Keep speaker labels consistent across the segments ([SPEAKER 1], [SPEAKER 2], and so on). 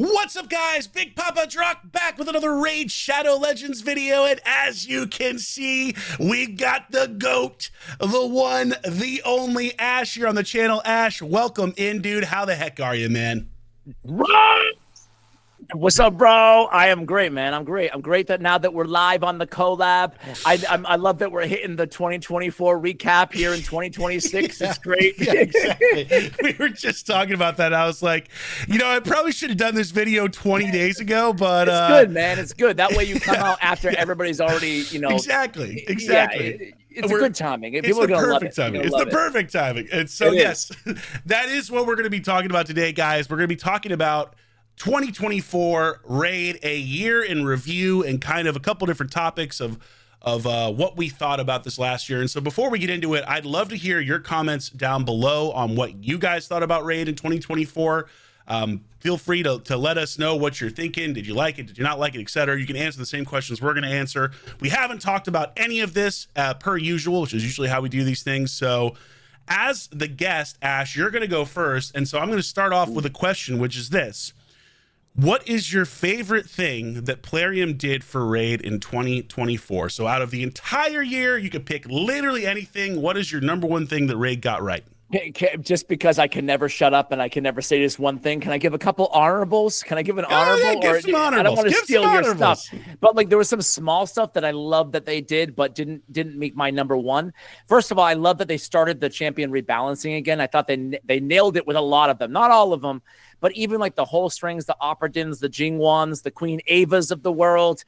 [SPEAKER 1] What's up, guys? Big Papa Drock back with another Raid Shadow Legends video, and as you can see, we've got the GOAT, the one, the only Ash here on the channel. Ash, welcome in, dude. How the heck are you, man?
[SPEAKER 2] What's up, bro? I am great, man. I'm great. I'm great that now that we're live on the collab. I love that we're hitting the 2024 recap here in 2026. It's great.
[SPEAKER 1] Yeah, exactly. We were just talking about that. I was like, I probably should have done this video 20 days ago, but
[SPEAKER 2] it's good, man. It's good. That way you come out after everybody's already,
[SPEAKER 1] Exactly.
[SPEAKER 2] Yeah, it's a good timing. People are going to love it.
[SPEAKER 1] Timing. It's the perfect timing. And so, yes, that is what we're going to be talking about today, guys. We're going to be talking about 2024 Raid, a year in review, and kind of a couple different topics of what we thought about this last year. And so before we get into it, I'd love to hear your comments down below on what you guys thought about Raid in 2024. Feel free to let us know what you're thinking. Did you like it? Did you not like it? Etc. You can answer the same questions we're going to answer. We haven't talked about any of this per usual, which is usually how we do these things. So as the guest, Ash, you're going to go first. And so I'm going to start off with a question, which is this. What is your favorite thing that Plarium did for Raid in 2024? So out of the entire year, you could pick literally anything. What is your number one thing that Raid got right?
[SPEAKER 2] Just because I can never shut up and I can never say this one thing, can I give a couple honorables? Can I give an honorable?
[SPEAKER 1] Yeah, give some honorables.
[SPEAKER 2] I don't want to steal your stuff, but like there was some small stuff that I love that they did, but didn't make my number one. First of all, I love that they started the champion rebalancing again. I thought they nailed it with a lot of them, not all of them. But even like the whole strings, the Operadins, the Jingwans, the Queen Avas of the world,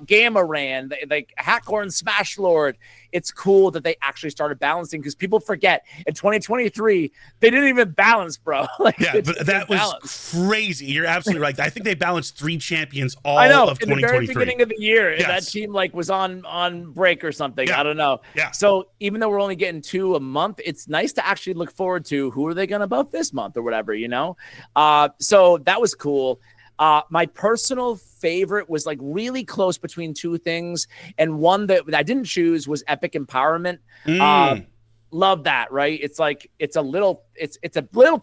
[SPEAKER 2] Gamma-Ran, like Hackhorn Smash Lord. It's cool that they actually started balancing because people forget in 2023, they didn't even balance, bro.
[SPEAKER 1] But that was crazy. You're absolutely right. I think they balanced 3 champions all of 2023.
[SPEAKER 2] In the very beginning of the year, that team like was on break or something. I don't know. So even though we're only getting 2 a month, it's nice to actually look forward to who are they going to buff this month or whatever, so that was cool. My personal favorite was like really close between 2 things, and one that I didn't choose was Epic Empowerment. Love that, right? It's like it's a little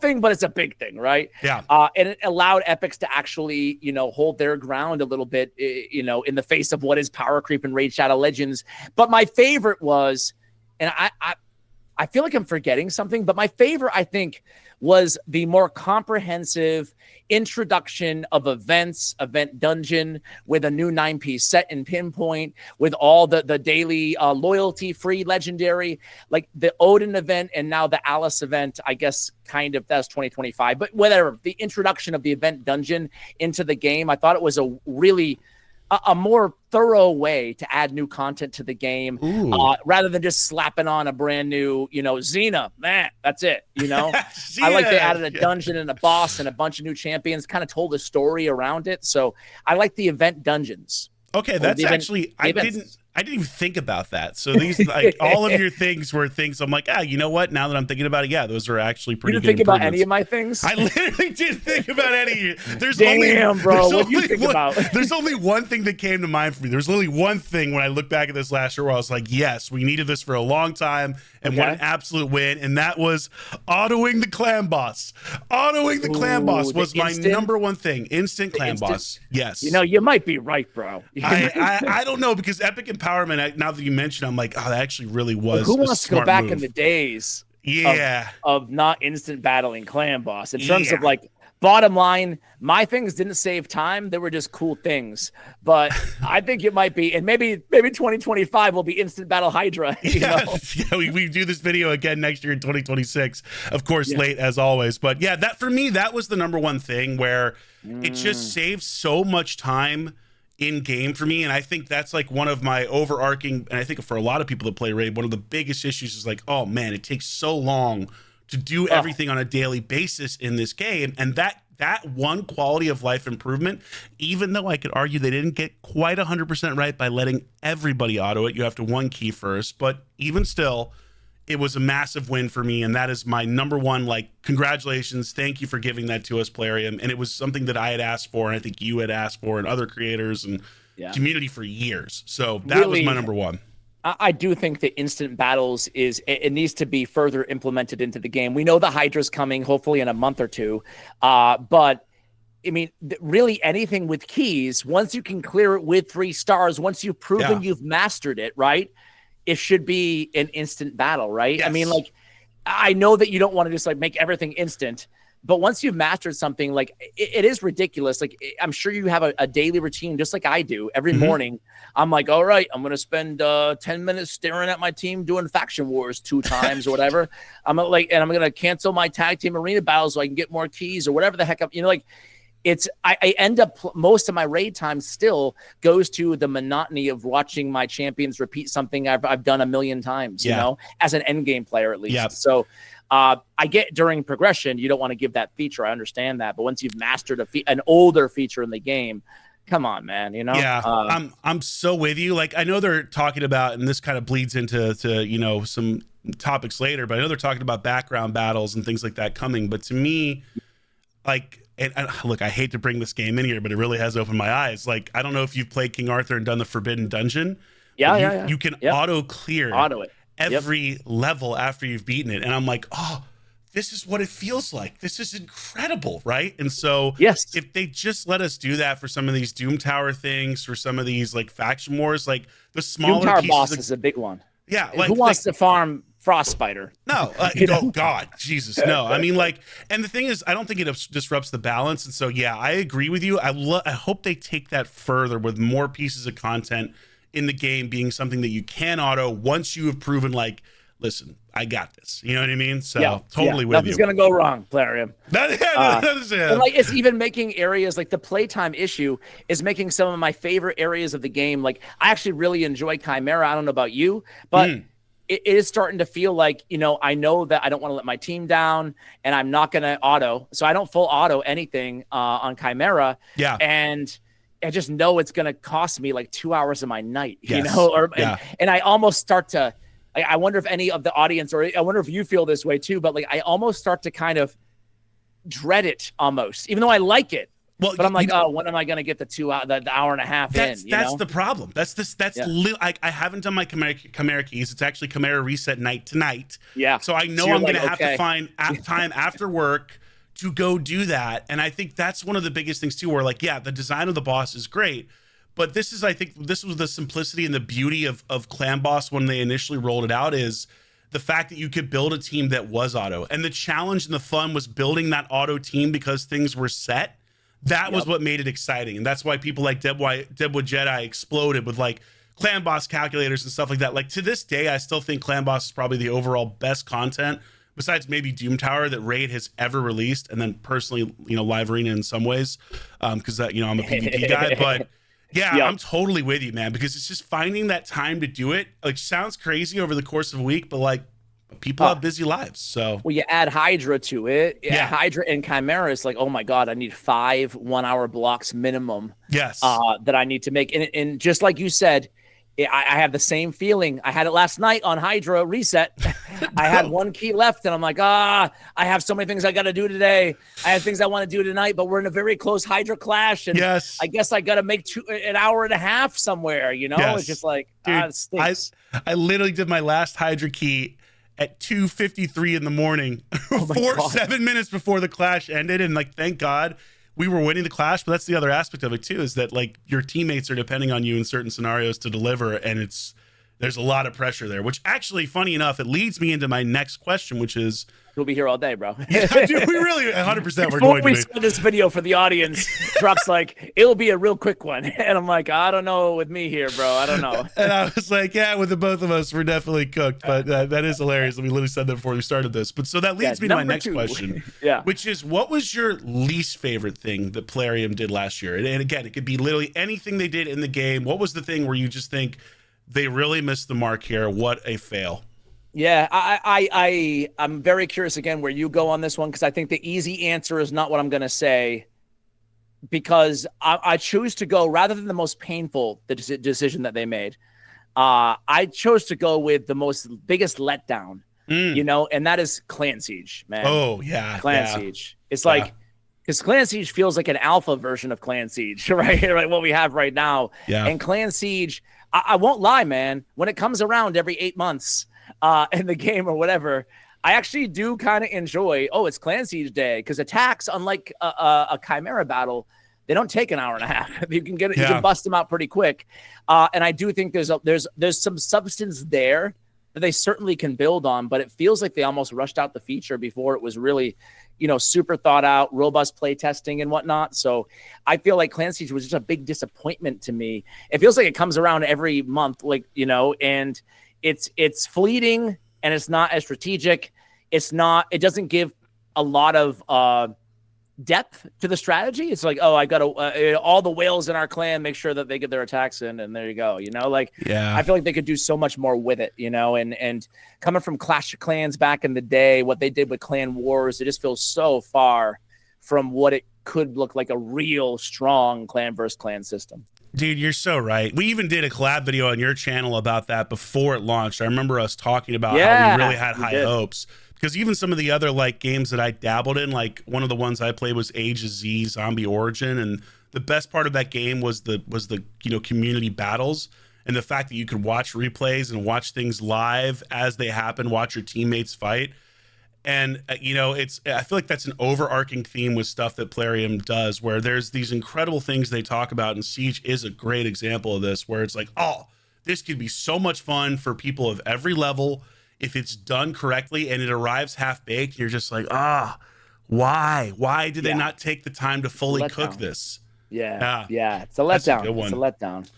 [SPEAKER 2] thing, but it's a big thing, right?
[SPEAKER 1] Yeah.
[SPEAKER 2] And it allowed Epics to actually, hold their ground a little bit, in the face of what is power creep and Raid Shadow Legends. But my favorite was, and I feel like I'm forgetting something, but my favorite, I think, was the more comprehensive introduction of events, event dungeon with a new 9-piece set in Pinpoint, with all the daily loyalty free legendary, like the Odin event and now the Alice event. I guess kind of that's 2025, but whatever. The introduction of the event dungeon into the game, I thought it was a really a more thorough way to add new content to the game, rather than just slapping on a brand new, Xena. That's it. I like they added a dungeon and a boss and a bunch of new champions, kind of told a story around it. So I like the event dungeons.
[SPEAKER 1] Okay, that's actually I didn't even think about that. So these like all of your things were things I'm like, you know what? Now that I'm thinking about it, those are actually pretty good.
[SPEAKER 2] You didn't think about any of my things?
[SPEAKER 1] I literally didn't think about any. There's There's only one thing that came to mind for me. There's only one thing when I look back at this last year where I was like, yes, we needed this for a long time, and what an absolute win. And that was autoing the clan boss. Autoing the clan boss was my number one thing. Instant clan boss. Yes.
[SPEAKER 2] You might be right, bro.
[SPEAKER 1] I don't know, because Epic Empowerment, now that you mention it, I'm like, that actually really was.
[SPEAKER 2] Who wants to go back in the days of not instant battling clan boss? In terms of like, bottom line, my things didn't save time. They were just cool things. But I think it might be, and maybe 2025 will be instant battle Hydra.
[SPEAKER 1] We do this video again next year in 2026, of course, late as always. But that for me, that was the number one thing where it just saves so much time in game for me. And I think that's like one of my overarching, and I think for a lot of people that play Raid, one of the biggest issues is like, oh man, it takes so long to do everything on a daily basis in this game. And that one quality of life improvement, even though I could argue they didn't get quite 100% right by letting everybody auto it, you have to 1 key first, but even still, it was a massive win for me, and that is my number one, like, congratulations, thank you for giving that to us, Plarium. And it was something that I had asked for, and I think you had asked for, and other creators and community for years. So that was my number one.
[SPEAKER 2] I do think the instant battles it needs to be further implemented into the game. We know the Hydra's coming, hopefully in a month or two, but I mean, really anything with keys, once you can clear it with 3 stars, once you've proven you've mastered it, right? It should be an instant battle, right?
[SPEAKER 1] Yes.
[SPEAKER 2] I mean, like, I know that you don't want to just like make everything instant, but once you've mastered something, like it is ridiculous. Like I'm sure you have a daily routine, just like I do every morning. I'm like, all right, I'm going to spend 10 minutes staring at my team doing faction wars 2 times or whatever. I'm going to cancel my tag team arena battles so I can get more keys or whatever the heck up, like, I end up most of my raid time still goes to the monotony of watching my champions repeat something I've done a million times, as an end game player at least.
[SPEAKER 1] Yep.
[SPEAKER 2] So I get during progression, you don't want to give that feature. I understand that. But once you've mastered an older feature in the game, come on, man,
[SPEAKER 1] Yeah, I'm so with you. Like, I know they're talking about, and this kind of bleeds into some topics later, but I know they're talking about background battles and things like that coming. But to me, like, and look, I hate to bring this game in here, but it really has opened my eyes. Like, I don't know if you've played King Arthur and done the Forbidden Dungeon. You can auto clear every level after you've beaten it. And I'm like, oh, this is what it feels like. This is incredible, right? And so if they just let us do that for some of these Doom Tower things, for some of these like faction wars, like the smaller
[SPEAKER 2] Doom Tower
[SPEAKER 1] pieces
[SPEAKER 2] boss is a big one.
[SPEAKER 1] Yeah,
[SPEAKER 2] like who wants to farm Frost Spider?
[SPEAKER 1] No, oh God, Jesus, no. I mean, like, and the thing is, I don't think it disrupts the balance. And so, yeah, I agree with you. I hope they take that further with more pieces of content in the game being something that you can auto once you have proven, like, listen, I got this. You know what I mean? So totally with
[SPEAKER 2] Nothing's
[SPEAKER 1] you.
[SPEAKER 2] Nothing's gonna go wrong, Plarium.
[SPEAKER 1] And
[SPEAKER 2] like, it's even making areas like the playtime issue is making some of my favorite areas of the game. Like, I actually really enjoy Chimera. I don't know about you, but it is starting to feel like, I know that I don't want to let my team down and I'm not going to auto. So I don't full auto anything on Chimera.
[SPEAKER 1] Yeah.
[SPEAKER 2] And I just know it's going to cost me like 2 hours of my night, and I almost start to, I wonder if any of the audience, or I wonder if you feel this way too, but like, I almost start to kind of dread it almost, even though I like it. Well, but I'm like, when am I going to get the hour and a half in?
[SPEAKER 1] That's the problem. That's I haven't done my Chimera keys. It's actually Chimera reset night to night.
[SPEAKER 2] Yeah.
[SPEAKER 1] So I know I'm going to have to find time after work to go do that. And I think that's one of the biggest things too, where like, yeah, the design of the boss is great, but I think this was the simplicity and the beauty of Clan Boss when they initially rolled it out, is the fact that you could build a team that was auto. And the challenge and the fun was building that auto team because things were set. That was what made it exciting. And that's why people like Deadwood Jedi exploded with like Clan Boss calculators and stuff like that. Like, to this day, I still think Clan Boss is probably the overall best content, besides maybe Doom Tower, that Raid has ever released. And then personally, Live Arena in some ways, because I'm a PvP guy. But yeah, I'm totally with you, man, because it's just finding that time to do it. Like, sounds crazy over the course of a week, but like, people have busy lives. So
[SPEAKER 2] you add Hydra to it.
[SPEAKER 1] Yeah.
[SPEAKER 2] Hydra and Chimera is like, oh my God, I need 5 1-hour blocks minimum.
[SPEAKER 1] Yes.
[SPEAKER 2] That I need to make. And just like you said, I have the same feeling. I had it last night on Hydra reset. I had 1 key left and I'm like, I have so many things I got to do today. I have things I want to do tonight, but we're in a very close Hydra clash. And I guess I got to make an hour and a half somewhere, It's just like,
[SPEAKER 1] dude, I literally did my last Hydra key at 2:53 in the morning, 7 minutes before the clash ended. And like, thank God we were winning the clash. But that's the other aspect of it too, is that like your teammates are depending on you in certain scenarios to deliver. And there's a lot of pressure there, which actually, funny enough, it leads me into my next question, which is,
[SPEAKER 2] we'll be here all day, bro.
[SPEAKER 1] Yeah, dude, we really 100% we're going to be.
[SPEAKER 2] Before we start this video for the audience, Drock's like, it'll be a real quick one. And I'm like, I don't know with me here, bro. I don't know.
[SPEAKER 1] And I was like, yeah, with the both of us, we're definitely cooked. But that is hilarious. We literally said that before we started this. But so that leads me to my next question, which is, what was your least favorite thing that Plarium did last year? And again, it could be literally anything they did in the game. What was the thing where you just think they really missed the mark here? What a fail.
[SPEAKER 2] Yeah, I'm very curious again where you go on this one, because I think the easy answer is not what I'm going to say, because I choose to go, rather than the most painful decision that they made, I chose to go with the biggest letdown, and that is Clan Siege, man.
[SPEAKER 1] Oh, yeah.
[SPEAKER 2] Clan Siege. It's like, because Clan Siege feels like an alpha version of Clan Siege, right? What we have right now.
[SPEAKER 1] Yeah.
[SPEAKER 2] And Clan Siege, I won't lie, man, when it comes around every 8 months, in the game or whatever, I actually do kind of enjoy, oh, it's Clan Siege Day, because attacks, unlike a Chimera battle, they don't take an hour and a half. You can you can bust them out pretty quick. And I do think there's some substance there that they certainly can build on, but it feels like they almost rushed out the feature before it was really, super thought out, robust play testing and whatnot. So I feel like Clan Siege was just a big disappointment to me. It feels like it comes around every month, and it's fleeting and it's not as strategic. It doesn't give a lot of depth to the strategy. It's like, oh, I got to all the whales in our clan, make sure that they get their attacks in, and there you go. I feel like they could do so much more with it, and coming from Clash of Clans back in the day, what they did with Clan Wars, it just feels so far from what it could look like a real strong clan versus clan system.
[SPEAKER 1] Dude, you're so right. We even did a collab video on your channel about that before it launched. I remember us talking about how we really had high hopes. Because even some of the other games that I dabbled in, one of the ones I played was Age of Z Zombie Origin, and the best part of that game was the community battles and the fact that you could watch replays and watch things live as they happen, watch your teammates fight. And I feel like that's an overarching theme with stuff that Plarium does, where there's these incredible things they talk about, and Siege is a great example of this, where it's like, oh, this could be so much fun for people of every level if it's done correctly, and it arrives half-baked. You're just like, why did they not take the time to fully cook this?
[SPEAKER 2] Yeah, it's a letdown. It's a letdown.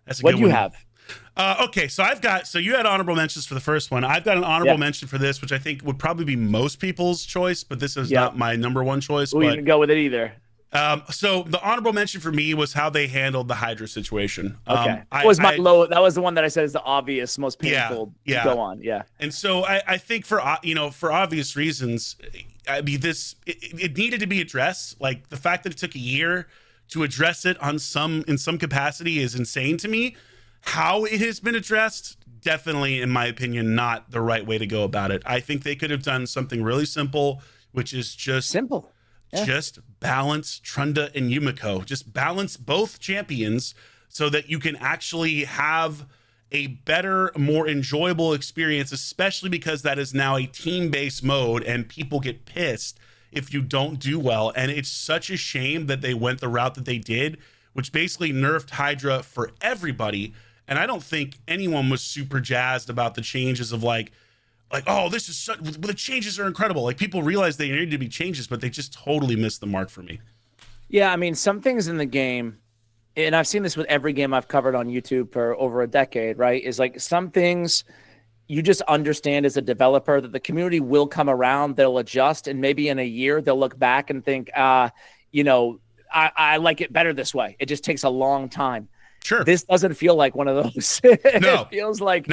[SPEAKER 1] That's
[SPEAKER 2] what do you have?
[SPEAKER 1] Okay, so you had honorable mentions for the first one. I've got an honorable mention for this, which I think would probably be most people's choice, but this is not my number one choice.
[SPEAKER 2] We didn't go with it either.
[SPEAKER 1] So the honorable mention for me was how they handled the Hydra situation.
[SPEAKER 2] Okay. That was that was the one that I said is the obvious, most painful to go on. Yeah.
[SPEAKER 1] And so I think for obvious reasons, I mean, it needed to be addressed. Like, the fact that it took a year to address it in some capacity is insane to me. How it has been addressed, definitely, in my opinion, not the right way to go about it. I think they could have done something really simple, which is just
[SPEAKER 2] simple. Yeah.
[SPEAKER 1] Just balance Trunda and Yumiko. Just balance both champions so that you can actually have a better, more enjoyable experience, especially because that is now a team-based mode and people get pissed if you don't do well. And it's such a shame that they went the route that they did, which basically nerfed Hydra for everybody. And I don't think anyone was super jazzed about the changes of oh, this is the changes are incredible. People realize they needed to be changes, but they just totally missed the mark for me.
[SPEAKER 2] Yeah, I mean, some things in the game, and I've seen this with every game I've covered on YouTube for over a decade, right? Is some things you just understand as a developer that the community will come around, they'll adjust, and maybe in a year they'll look back and think, I like it better this way. It just takes a long time.
[SPEAKER 1] Sure.
[SPEAKER 2] This doesn't feel like one of those.
[SPEAKER 1] No.
[SPEAKER 2] It feels like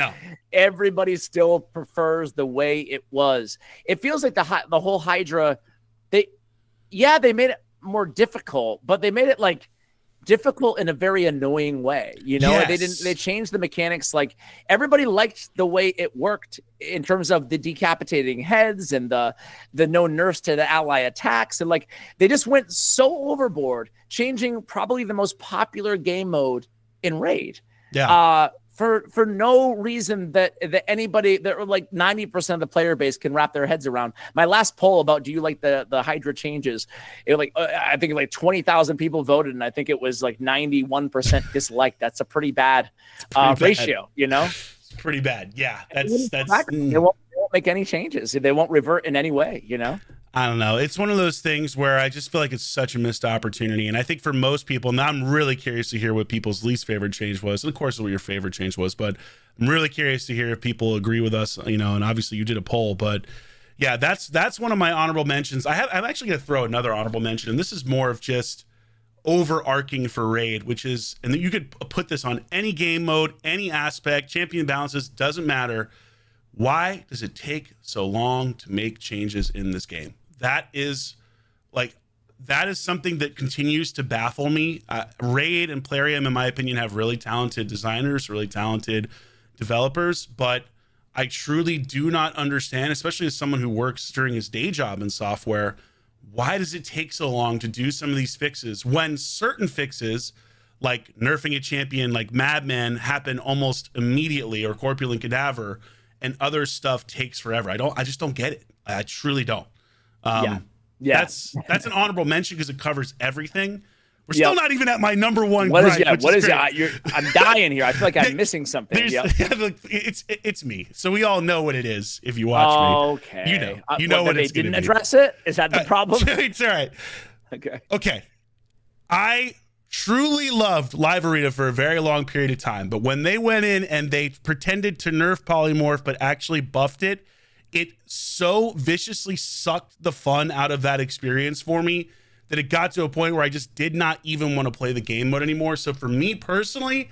[SPEAKER 2] everybody still prefers the way it was. It feels like the whole Hydra, they made it more difficult, but they made it difficult in a very annoying way. They changed the mechanics. Everybody liked the way it worked in terms of the decapitating heads and the no nerfs to the ally attacks. And they just went so overboard, changing probably the most popular game mode in Raid. For no reason that anybody, that 90% of the player base can wrap their heads around. My last poll about do you like the Hydra changes, I think 20,000 people voted, and I think it was 91% dislike. That's a pretty bad ratio,
[SPEAKER 1] It's pretty bad. Yeah,
[SPEAKER 2] they won't make any changes. They won't revert in any way,
[SPEAKER 1] I don't know. It's one of those things where I just feel like it's such a missed opportunity. And I think for most people, now I'm really curious to hear what people's least favorite change was. And of course, what your favorite change was, but I'm really curious to hear if people agree with us, and obviously you did a poll, but yeah, that's one of my honorable mentions. I'm actually going to throw another honorable mention, and this is more of just overarching for Raid, which is, and you could put this on any game mode, any aspect, champion balances, doesn't matter. Why does it take so long to make changes in this game? That is something that continues to baffle me. Raid and Plarium, in my opinion, have really talented designers, really talented developers, but I truly do not understand, especially as someone who works during his day job in software, why does it take so long to do some of these fixes when certain fixes, like nerfing a champion like Madman, happen almost immediately, or Corpulent Cadaver, and other stuff takes forever. I just don't get it. I truly don't. That's an honorable mention because it covers everything. We're still not even at my number one.
[SPEAKER 2] What is it? I'm dying here. I feel like I'm missing something.
[SPEAKER 1] It's me. So we all know what it is if you watch me.
[SPEAKER 2] Okay.
[SPEAKER 1] You know what
[SPEAKER 2] they
[SPEAKER 1] it's going to be.
[SPEAKER 2] didn't address it? Is that the problem?
[SPEAKER 1] It's all right. Okay. I truly loved Live Arena for a very long period of time, but when they went in and they pretended to nerf Polymorph but actually buffed it, it so viciously sucked the fun out of that experience for me that it got to a point where I just did not even want to play the game mode anymore. So for me personally,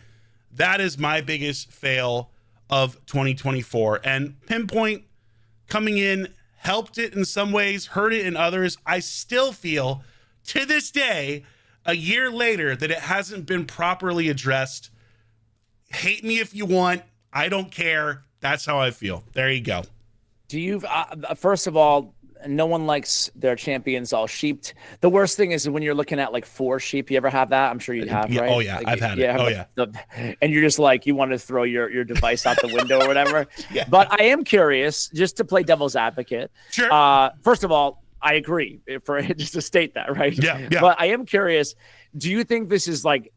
[SPEAKER 1] that is my biggest fail of 2024. And Pinpoint coming in helped it in some ways, hurt it in others. I still feel to this day, a year later, that it hasn't been properly addressed. Hate me if you want. I don't care. That's how I feel. There you go.
[SPEAKER 2] Do you, first of all, no one likes their champions all sheeped. The worst thing is when you're looking at like 4 sheep. You ever have that? I'm sure you have, right?
[SPEAKER 1] Oh, yeah. Like, I've had it.
[SPEAKER 2] And you're just like, you want to throw your device out the window or whatever. But I am curious, just to play devil's advocate.
[SPEAKER 1] Sure.
[SPEAKER 2] First of all, I agree, for just to state that, right?
[SPEAKER 1] Yeah.
[SPEAKER 2] But I am curious, do you think this is like,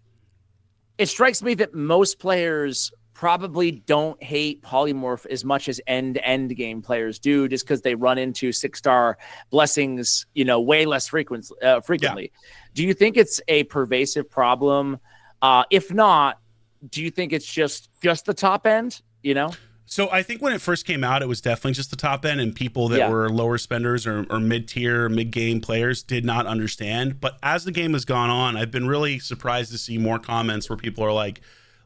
[SPEAKER 2] it strikes me that most players probably don't hate Polymorph as much as end game players do, just because they run into 6-star blessings, way less frequently. Do you think it's a pervasive problem? If not, do you think it's just the top end,
[SPEAKER 1] So I think when it first came out, it was definitely just the top end, and people that were lower spenders or mid-tier, mid-game players did not understand. But as the game has gone on, I've been really surprised to see more comments where people are like,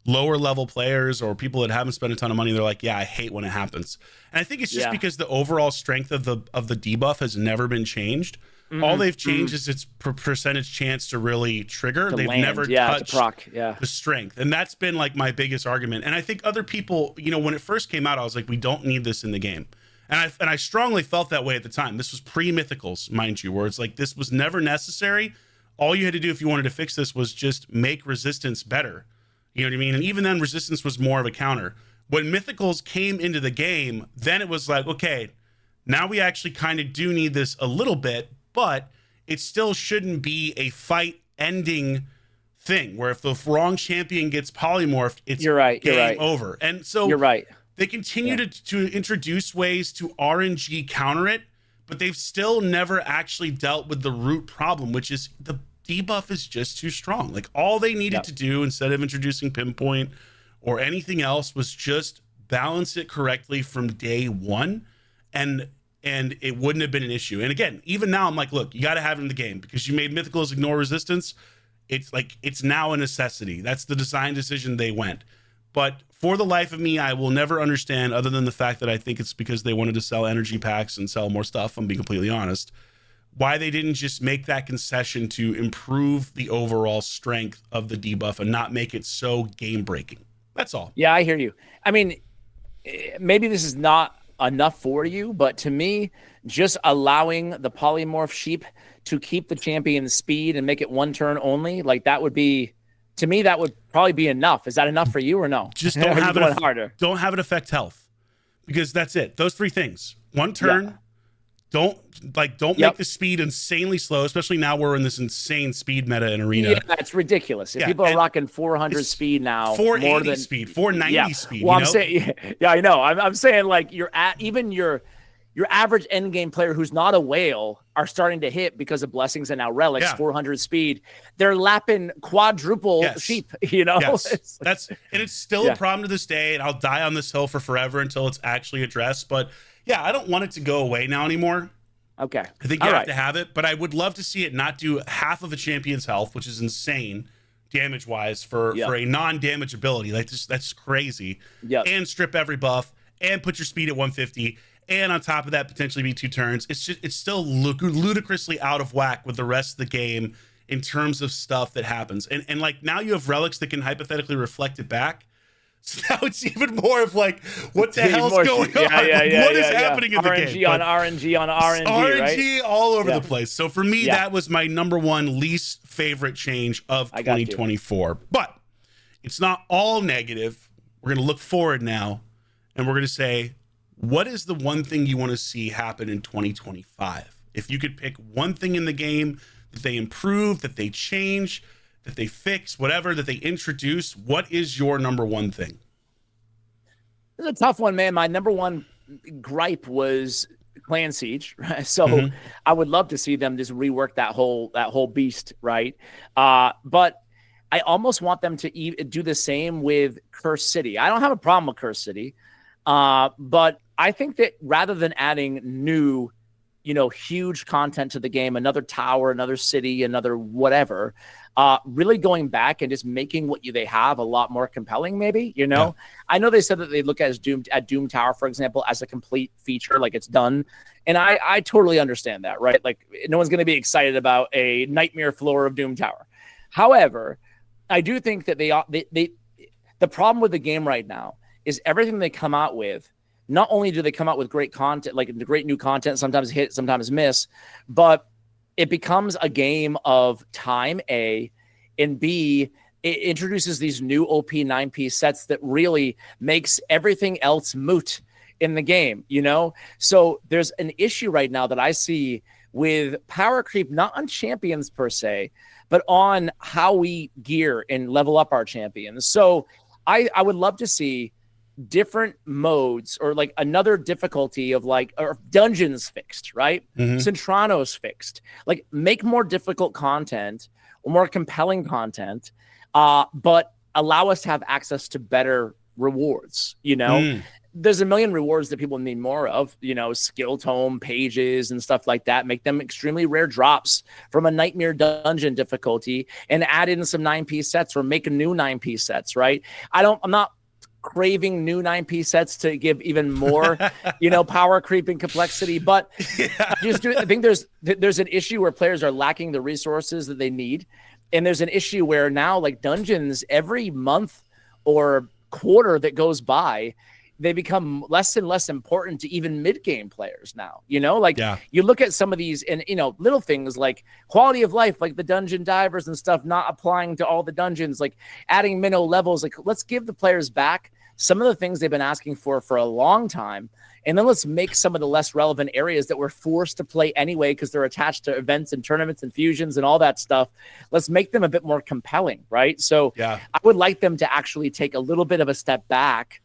[SPEAKER 1] lower level players or people that haven't spent a ton of money, they're like, yeah, I hate when it happens. And I think it's just because the overall strength of the debuff has never been changed. All they've changed is its percentage chance to really trigger. They've never touched the strength. And that's been like my biggest argument. And I think other people, when it first came out, I was like, we don't need this in the game. And I strongly felt that way at the time. This was pre-mythicals, mind you, where it's like, this was never necessary. All you had to do if you wanted to fix this was just make resistance better. You know what I mean? And even then, resistance was more of a counter. When mythicals came into the game, then it was like, okay, now we actually kind of do need this a little bit, but it still shouldn't be a fight-ending thing where if the wrong champion gets polymorphed, it's game over. And so they continue to introduce ways to RNG counter it, but they've still never actually dealt with the root problem, which is the debuff is just too strong. Like all they needed to do instead of introducing Pinpoint or anything else was just balance it correctly from day one, and it wouldn't have been an issue. And again, even now I'm like, look, you got to have it in the game because you made mythicals ignore resistance. It's like, it's now a necessity. That's the design decision they went. But for the life of me, I will never understand, other than the fact that I think it's because they wanted to sell energy packs and sell more stuff, I'm being completely honest, why they didn't just make that concession to improve the overall strength of the debuff and not make it so game breaking. That's all.
[SPEAKER 2] Yeah, I hear you. I mean, maybe this is not enough for you, but to me, just allowing the polymorph sheep to keep the champion's speed and make it 1 turn only, like that would be, to me, that would probably be enough. Is that enough for you or no?
[SPEAKER 1] Just don't have it harder. Don't have it affect health, because that's it. Those 3 things: 1 turn. Don't make the speed insanely slow, especially now we're in this insane speed meta in Arena.
[SPEAKER 2] Yeah, it's ridiculous. If people are rocking 400 speed now,
[SPEAKER 1] 480
[SPEAKER 2] more than
[SPEAKER 1] speed, 490 speed.
[SPEAKER 2] Well, I'm saying, I know. I'm saying like your average end game player who's not a whale are starting to hit because of blessings and now relics. 400 speed. They're lapping quadruple sheep.
[SPEAKER 1] Yes. And it's still a problem to this day. And I'll die on this hill for forever until it's actually addressed. But yeah, I don't want it to go away now anymore.
[SPEAKER 2] Okay.
[SPEAKER 1] I think you have to have it, but I would love to see it not do half of a champion's health, which is insane damage-wise for a non-damage ability. Like that's crazy. And strip every buff and put your speed at 150. And on top of that, potentially be 2 turns. It's still ludicrously out of whack with the rest of the game in terms of stuff that happens. And like now you have relics that can hypothetically reflect it back. So now it's even more of like, what the hell's going on? What is happening in the game?
[SPEAKER 2] RNG on RNG,
[SPEAKER 1] RNG all over the place. So for me, that was my number 1 least favorite change of 2024. But it's not all negative. We're going to look forward now, and we're going to say, what is the one thing you want to see happen in 2025? If you could pick one thing in the game that they improve, that they change, that they fix, whatever, that they introduce, what is your number one thing?
[SPEAKER 2] It's a tough one, man. My number one gripe was Clan Siege. So I would love to see them just rework that whole beast, right? But I almost want them to do the same with Curse City. I don't have a problem with Curse City, but I think that rather than adding new, huge content to the game, another tower, another city, another whatever, really going back and just making what they have a lot more compelling, maybe, Yeah. I know they said that they look at Doom Tower, for example, as a complete feature, like it's done. And I totally understand that, right? Like no one's going to be excited about a nightmare floor of Doom Tower. However, I do think that the problem with the game right now is everything they come out with, not only do they come out with great content, like the great new content, sometimes hit, sometimes miss, but it becomes a game of time, A, and B, it introduces these new OP 9-piece sets that really makes everything else moot in the game, So there's an issue right now that I see with power creep, not on champions per se, but on how we gear and level up our champions. So I would love to see different modes or like another difficulty of or dungeons fixed, right? Centranos fixed, like make more difficult content or more compelling content, but allow us to have access to better rewards, There's a million rewards that people need more of, skill tome pages and stuff like that. Make them extremely rare drops from a nightmare dungeon difficulty and add in some 9-piece sets or make new 9-piece sets, right? I'm not craving new 9-piece sets to give even more, power creep and complexity. But I think there's an issue where players are lacking the resources that they need. And there's an issue where now, like dungeons, every month or quarter that goes by, they become less and less important to even mid-game players now, You look at some of these and, little things like quality of life, like the dungeon divers and stuff, not applying to all the dungeons, like adding minnow levels. Like let's give the players back some of the things they've been asking for a long time. And then let's make some of the less relevant areas that we're forced to play anyway, because they're attached to events and tournaments and fusions and all that stuff. Let's make them a bit more compelling, right? So I would like them to actually take a little bit of a step back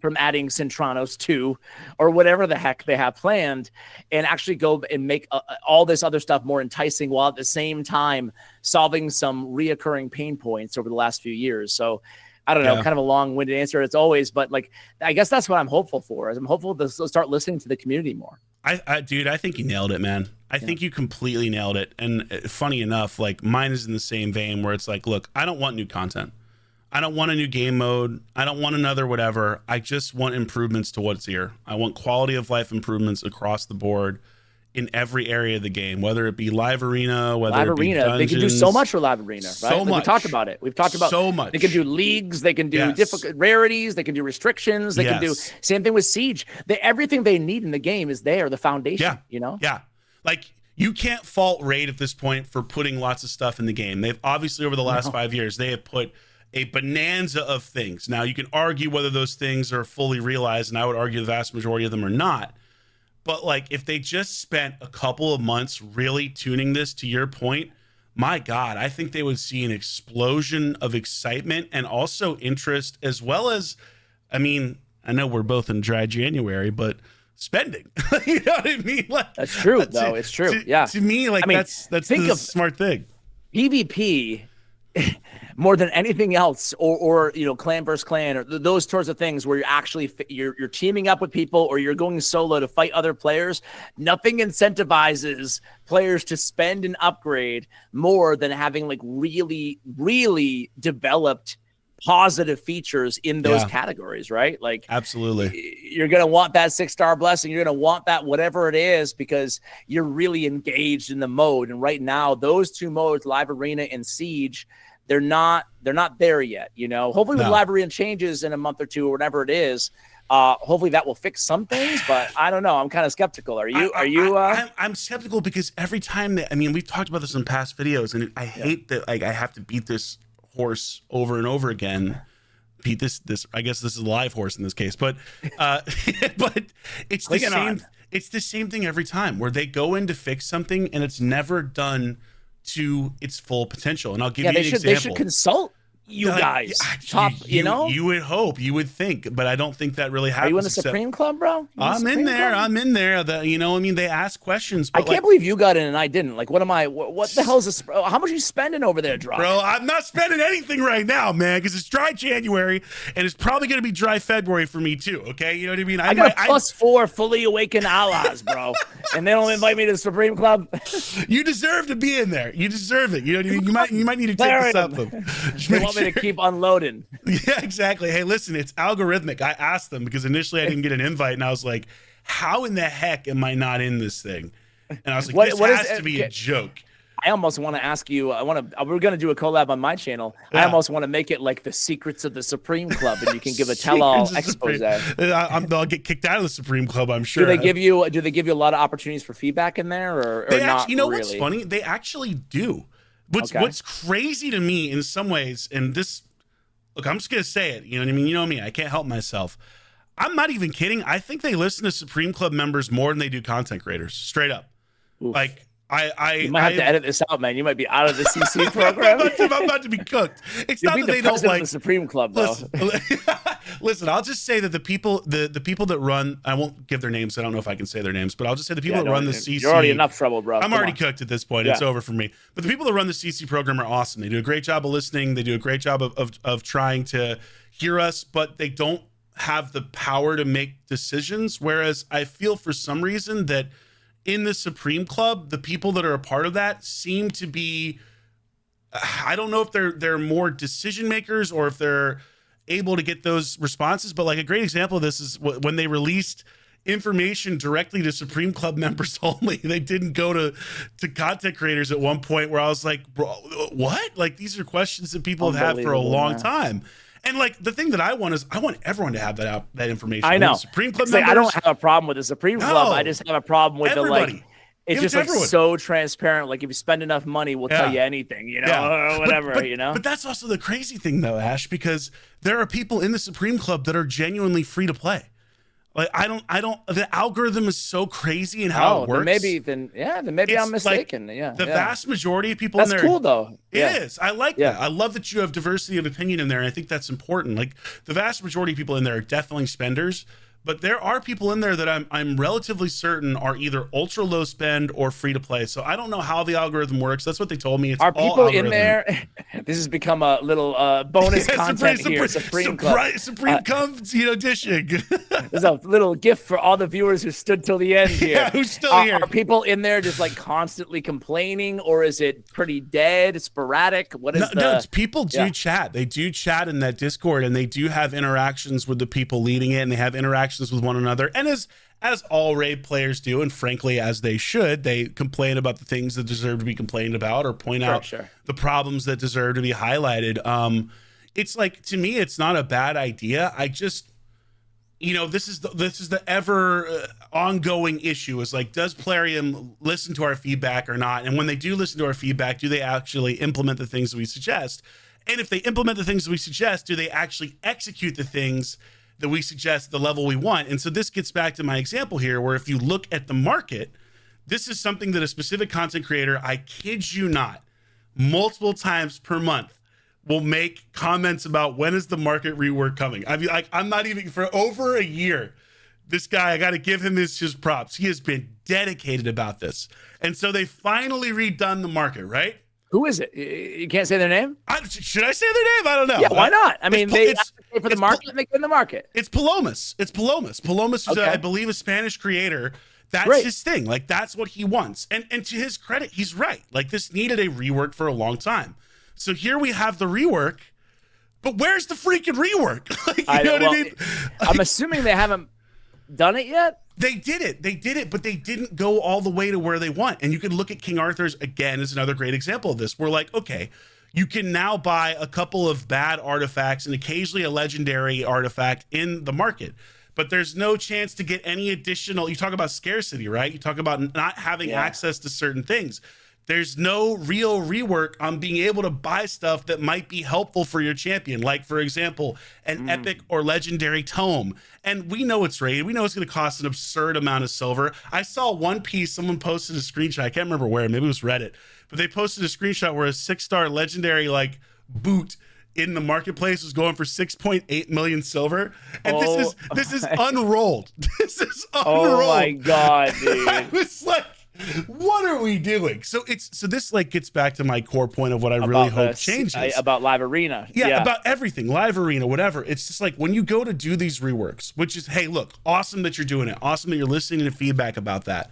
[SPEAKER 2] from adding Centranos 2 or whatever the heck they have planned, and actually go and make all this other stuff more enticing while at the same time solving some reoccurring pain points over the last few years. So I don't know, kind of a long-winded answer as always, but like, I guess that's what I'm hopeful for. I'm hopeful to start listening to the community more.
[SPEAKER 1] Dude, I think you nailed it, man. I think you completely nailed it. And funny enough, like mine is in the same vein where it's like, look, I don't want new content. I don't want a new game mode. I don't want another whatever. I just want improvements to what's here. I want quality of life improvements across the board in every area of the game, whether it be live arena, whether it be dungeons.
[SPEAKER 2] They can do so much for live arena, right?
[SPEAKER 1] So much.
[SPEAKER 2] We talked about it. We've talked about
[SPEAKER 1] so much.
[SPEAKER 2] They can do leagues. They can do difficult rarities. They can do restrictions. They can do same thing with Siege. Everything they need in the game is there, the foundation,
[SPEAKER 1] Yeah. Like you can't fault Raid at this point for putting lots of stuff in the game. They've obviously over the last 5 years, they have put a bonanza of things. Now you can argue whether those things are fully realized, and I would argue the vast majority of them are not. But like, if they just spent a couple of months really tuning this, to your point, my God, I think they would see an explosion of excitement and also interest, as well as, I mean, I know we're both in dry January, but spending, you know what I mean? Like,
[SPEAKER 2] that's true, though. It's true.
[SPEAKER 1] To me, like, I mean, that's the smart thing.
[SPEAKER 2] PvP, more than anything else, or clan versus clan, or those sorts of things where you're actually you're teaming up with people or you're going solo to fight other players. Nothing incentivizes players to spend and upgrade more than having like really, really developed positive features in those categories, right? Like,
[SPEAKER 1] absolutely,
[SPEAKER 2] you're going to want that 6-star blessing. You're going to want that whatever it is, because you're really engaged in the mode. And right now, those two modes, live arena and siege, they're not there yet. Hopefully with live arena changes in a month or two or whatever it is, hopefully that will fix some things, but I don't know. I'm kind of skeptical. Are you?
[SPEAKER 1] I'm skeptical because every time we've talked about this in past videos, and I hate that I have to beat this horse over and over again. Pete, this I guess this is a live horse in this case, but but it's the same. It's the same thing every time where they go in to fix something and it's never done to its full potential. And I'll give you an example.
[SPEAKER 2] They should consult you guys.
[SPEAKER 1] You would hope, you would think, but I don't think that really happens.
[SPEAKER 2] Are you in the Supreme Club, bro?
[SPEAKER 1] I'm in there. I'm in there. They ask questions.
[SPEAKER 2] But I can't believe you got in and I didn't. Like, what am I? What the hell is this? How much are you spending over there, Drock?
[SPEAKER 1] Bro, I'm not spending anything right now, man, because it's dry January and it's probably going to be dry February for me too. Okay, you know what I mean?
[SPEAKER 2] I got +4 fully awakened allies, bro, and they don't invite me to the Supreme Club.
[SPEAKER 1] You deserve to be in there. You deserve it. You know what I mean? You might need to take this up.
[SPEAKER 2] They want me to keep unloading.
[SPEAKER 1] Yeah, exactly. Hey, listen, it's algorithmic. I asked them because initially I didn't get an invite, and I was like, "How in the heck am I not in this thing?" And I was like, "This has to be a joke."
[SPEAKER 2] I almost want to ask you. We're going to do a collab on my channel. Yeah. I almost want to make it like the secrets of the Supreme Club, and you can give a tell-all expose.
[SPEAKER 1] I'll get kicked out of the Supreme Club, I'm sure.
[SPEAKER 2] Do they give you a lot of opportunities for feedback in there, or not?
[SPEAKER 1] You know what's funny? They actually do. What's crazy to me in some ways, and this, look, I'm just gonna say it. You know what I mean? You know me. I can't help myself. I'm not even kidding. I think they listen to Supreme Club members more than they do content creators. Straight up.
[SPEAKER 2] Oof.
[SPEAKER 1] Like.
[SPEAKER 2] You might have to edit this out, man. You might be out of the CC program.
[SPEAKER 1] I'm about to be cooked. It's
[SPEAKER 2] You'll
[SPEAKER 1] not
[SPEAKER 2] be
[SPEAKER 1] that they don't like
[SPEAKER 2] the Supreme Club, though.
[SPEAKER 1] Listen, I'll just say that the people that run, I won't give their names. I don't know if I can say their names, but I'll just say the people that run the CC.
[SPEAKER 2] You're already enough trouble, bro.
[SPEAKER 1] I'm already cooked at this point. Yeah. It's over for me. But the people that run the CC program are awesome. They do a great job of listening. They do a great job of trying to hear us, but they don't have the power to make decisions. Whereas I feel for some reason that in the Supreme Club, the people that are a part of that seem to be, I don't know if they're more decision makers or if they're able to get those responses. But like a great example of this is when they released information directly to Supreme Club members only. They didn't go to content creators at one point where I was like, bro, what? Like, these are questions that people have had for a long time. And like the thing that I want is I want everyone to have that information.
[SPEAKER 2] I know.
[SPEAKER 1] Supreme Club
[SPEAKER 2] members, I don't have a problem with the Supreme Club. I just have a problem with
[SPEAKER 1] everybody.
[SPEAKER 2] It's just like so transparent. Like if you spend enough money, we'll tell you anything, or whatever,
[SPEAKER 1] But that's also the crazy thing though, Ash, because there are people in the Supreme Club that are genuinely free to play. Like I don't. The algorithm is so crazy in how it works.
[SPEAKER 2] Then maybe I'm mistaken.
[SPEAKER 1] Like the vast majority of people in there.
[SPEAKER 2] That's cool though.
[SPEAKER 1] It is. I like that. I love that you have diversity of opinion in there, and I think that's important. Like the vast majority of people in there are definitely spenders, but there are people in there that I'm relatively certain are either ultra low spend or free to play. So I don't know how the algorithm works. That's what they told me. It's
[SPEAKER 2] are people in there? This has become a little bonus content here. Supreme
[SPEAKER 1] comes, dishing.
[SPEAKER 2] There's a little gift for all the viewers who stood till the end here.
[SPEAKER 1] Yeah, who's still here?
[SPEAKER 2] Are people in there just like constantly complaining, or is it pretty dead, sporadic? What is
[SPEAKER 1] no, people do chat. They do chat in that Discord, and they do have interactions with the people leading it, and they have interactions with one another. And as all raid players do, and frankly as they should, they complain about the things that deserve to be complained about or point out the problems that deserve to be highlighted. It's like, to me, it's not a bad idea. I just, this is the ever ongoing issue is like, does Plarium listen to our feedback or not? And when they do listen to our feedback, do they actually implement the things that we suggest? And if they implement the things that we suggest, do they actually execute the things that we suggest the level we want? And so this gets back to my example here, where if you look at the market, this is something that a specific content creator, I kid you not, multiple times per month will make comments about when is the market rework coming. I mean, like, I'm not even, for over a year, this guy, I got to give him his props. He has been dedicated about this. And so they finally redone the market, right?
[SPEAKER 2] Who is it? You can't say their name?
[SPEAKER 1] Should I say their name? I don't know.
[SPEAKER 2] Yeah, why not? I mean, they pay for the market, and they get in the market.
[SPEAKER 1] It's Palomas. Palomas is, I believe, a Spanish creator. That's his thing. Like, that's what he wants. And to his credit, he's right. Like, this needed a rework for a long time. So here we have the rework, but where's the freaking rework? Like, you know what I mean?
[SPEAKER 2] I'm assuming they haven't done it yet.
[SPEAKER 1] They did it, but they didn't go all the way to where they want. And you can look at King Arthur's, again, as another great example of this. We're like, okay, you can now buy a couple of bad artifacts and occasionally a legendary artifact in the market, but there's no chance to get any additional. You talk about scarcity, right? You talk about not having access to certain things. There's no real rework on being able to buy stuff that might be helpful for your champion. Like, for example, an epic or legendary tome. And we know it's rated. We know it's going to cost an absurd amount of silver. I saw one piece, someone posted a screenshot. I can't remember where, maybe it was Reddit, but they posted a screenshot where a 6-star legendary like boot in the marketplace was going for 6.8 million silver. And this is unrolled. This is unrolled.
[SPEAKER 2] Oh my God, dude.
[SPEAKER 1] I was like, what are we doing? So this like gets back to my core point of what I really hope changes
[SPEAKER 2] about live arena.
[SPEAKER 1] Yeah, about everything, live arena, whatever. It's just like when you go to do these reworks, which is, hey, look, awesome that you're doing it, awesome that you're listening to feedback about that,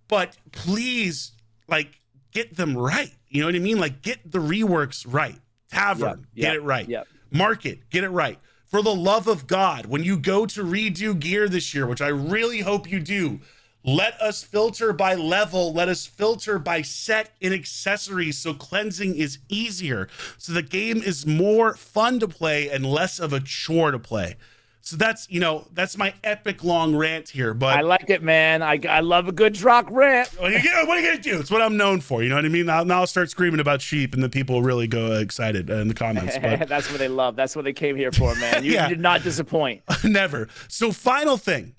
[SPEAKER 1] but please, like, get them right. You know what I mean? Like, get the reworks right. Tavern, get it right. Market, get it right. For the love of God, when you go to redo gear this year, which I really hope you do, let us filter by level. Let us filter by set and accessories so cleansing is easier, so the game is more fun to play and less of a chore to play. So that's my epic long rant here. But
[SPEAKER 2] I like it, man. I love a good Drock rant.
[SPEAKER 1] What are you gonna do? It's what I'm known for. You know what I mean? Now I'll start screaming about sheep, and the people will really go excited in the comments. But
[SPEAKER 2] that's what they love. That's what they came here for, man. You did not disappoint.
[SPEAKER 1] Never. So final thing.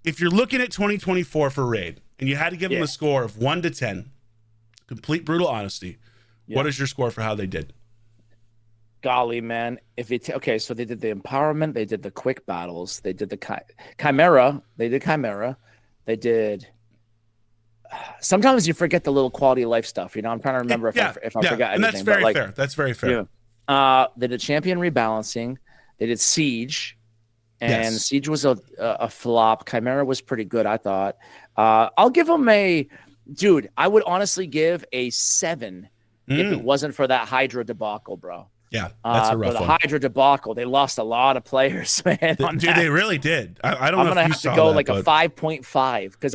[SPEAKER 1] If you're looking at 2024 for Raid and you had to give them a score of 1 to 10, complete brutal honesty, what is your score for how they did?
[SPEAKER 2] Golly, man. Okay, so they did the empowerment, they did the quick battles, they did the Chimera, they did. Sometimes you forget the little quality of life stuff. You know, I'm trying to remember if I forgot anything.
[SPEAKER 1] And that's very fair. That's very fair.
[SPEAKER 2] They did champion rebalancing, they did siege. And Siege was a flop. Chimera was pretty good, I thought. I'll give them dude, I would honestly give a 7 if it wasn't for that Hydra debacle, bro.
[SPEAKER 1] Yeah, that's a rough
[SPEAKER 2] one.
[SPEAKER 1] The
[SPEAKER 2] Hydra debacle, they lost a lot of players, man.
[SPEAKER 1] Dude, they really did. I don't know if you saw that. I'm going to have to
[SPEAKER 2] go like a 5.5 because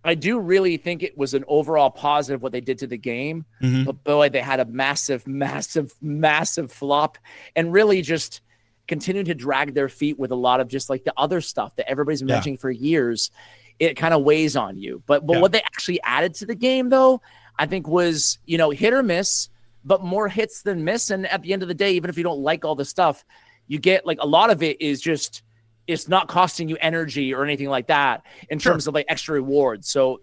[SPEAKER 2] I do really think it was an overall positive what they did to the game. But boy, they had a massive, massive, massive flop and really just continue to drag their feet with a lot of just like the other stuff that everybody's been mentioning for years. It kind of weighs on you. But what they actually added to the game, though, I think was, hit or miss, but more hits than miss. And at the end of the day, even if you don't like all the stuff, you get like a lot of it is just, it's not costing you energy or anything like that in terms of like extra rewards. So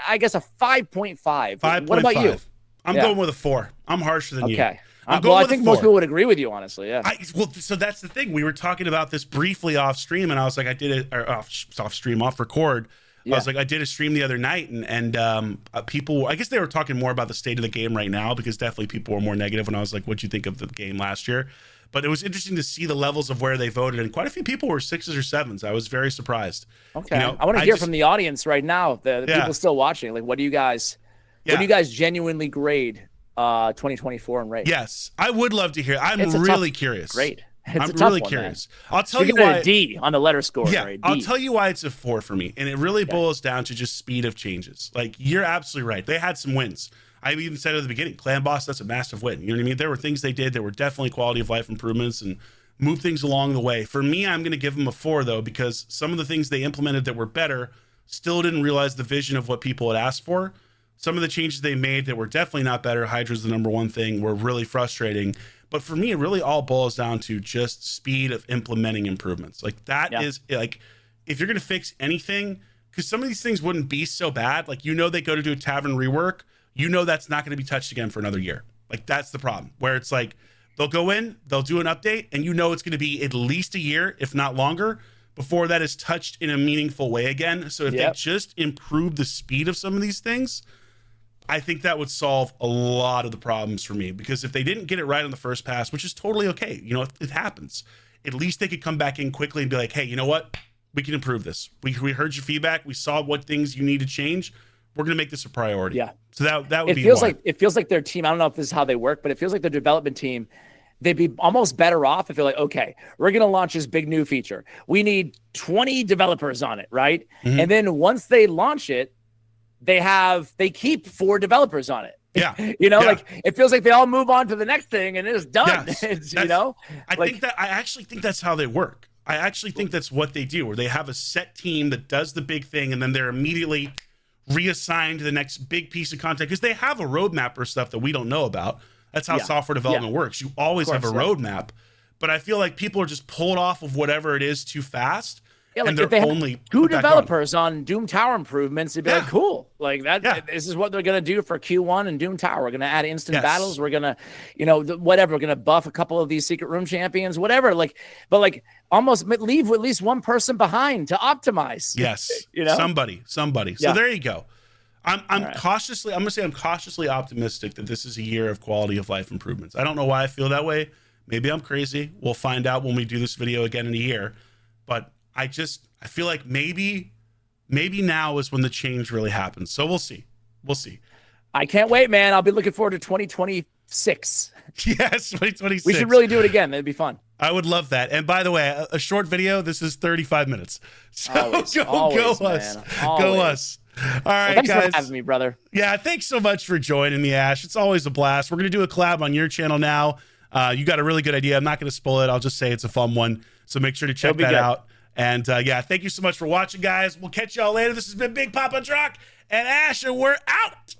[SPEAKER 2] I guess a 5.5. What about you?
[SPEAKER 1] I'm going with a 4. I'm harsher than you.
[SPEAKER 2] Okay. I think most people would agree with you, honestly. Yeah.
[SPEAKER 1] So that's the thing. We were talking about this briefly off stream, and I was like, I did it off record. I was like, I did a stream the other night, and people, I guess they were talking more about the state of the game right now because definitely people were more negative when I was like, what'd you think of the game last year? But it was interesting to see the levels of where they voted, and quite a few people were 6s or 7s. I was very surprised.
[SPEAKER 2] Okay. I want to hear from the audience right now, the people still watching. Like, what do you guys genuinely grade 2024 in Raid?
[SPEAKER 1] Yes, I would love to hear. I'm really curious.
[SPEAKER 2] Great.
[SPEAKER 1] I'm really curious. Man. I'll tell you why.
[SPEAKER 2] A D on the letter score.
[SPEAKER 1] Yeah,
[SPEAKER 2] right?
[SPEAKER 1] I'll tell you why it's a 4 for me, and it really boils down to just speed of changes. Like, you're absolutely right. They had some wins. I even said at the beginning, Clan Boss, that's a massive win. You know what I mean? There were things they did that were definitely quality of life improvements and moved things along the way. For me, I'm going to give them a 4 though, because some of the things they implemented that were better still didn't realize the vision of what people had asked for. Some of the changes they made that were definitely not better, Hydra's the number one thing, were really frustrating. But for me, it really all boils down to just speed of implementing improvements. Like that is like, if you're going to fix anything, because some of these things wouldn't be so bad. Like, they go to do a tavern rework. That's not going to be touched again for another year. Like, that's the problem, where it's like, they'll go in, they'll do an update, and it's going to be at least a year, if not longer, before that is touched in a meaningful way again. So if they just improve the speed of some of these things, I think that would solve a lot of the problems for me, because if they didn't get it right on the first pass, which is totally okay, it happens, at least they could come back in quickly and be like, hey, you know what? We can improve this. We heard your feedback. We saw what things you need to change. We're going to make this a priority. Yeah. So that would be
[SPEAKER 2] it feels like their team, I don't know if this is how they work, but it feels like their development team, they'd be almost better off if they're like, okay, we're going to launch this big new feature. We need 20 developers on it, right? Mm-hmm. And then once they launch it, they keep 4 developers on it.
[SPEAKER 1] Yeah.
[SPEAKER 2] Like it feels like they all move on to the next thing and it's done.
[SPEAKER 1] Yes. I actually think that's how they work. I actually think that's what they do, where they have a set team that does the big thing and then they're immediately reassigned to the next big piece of content, because they have a roadmap or stuff that we don't know about. That's how software development works. You always have a roadmap, but I feel like people are just pulled off of whatever it is too fast.
[SPEAKER 2] Yeah, like
[SPEAKER 1] and
[SPEAKER 2] if they
[SPEAKER 1] they're
[SPEAKER 2] had
[SPEAKER 1] only
[SPEAKER 2] 2 developers on Doom Tower improvements, it'd be like, cool. Like that, this is what they're going to do for Q1 and Doom Tower. We're going to add instant battles. We're going to, you know, whatever. We're going to buff a couple of these secret room champions, whatever. Like, but like almost leave at least one person behind to optimize.
[SPEAKER 1] Yes.
[SPEAKER 2] You know,
[SPEAKER 1] somebody. So there you go. I'm cautiously, I'm going to say I'm cautiously optimistic that this is a year of quality of life improvements. I don't know why I feel that way. Maybe I'm crazy. We'll find out when we do this video again in a year. But I feel like maybe now is when the change really happens. So we'll see.
[SPEAKER 2] I can't wait, man. I'll be looking forward to 2026.
[SPEAKER 1] Yes, 2026.
[SPEAKER 2] We should really do it again. That'd be fun.
[SPEAKER 1] I would love that. And by the way, a short video. This is 35 minutes. So
[SPEAKER 2] always,
[SPEAKER 1] go us. Go us. All right,
[SPEAKER 2] thanks
[SPEAKER 1] guys.
[SPEAKER 2] for having me, brother.
[SPEAKER 1] Yeah, thanks so much for joining me, Ash. It's always a blast. We're going to do a collab on your channel now. You got a really good idea. I'm not going to spoil it. I'll just say it's a fun one. So make sure to check that out. And yeah, thank you so much for watching, guys. We'll catch y'all later. This has been Big Papa Drock and Ash, and we're out.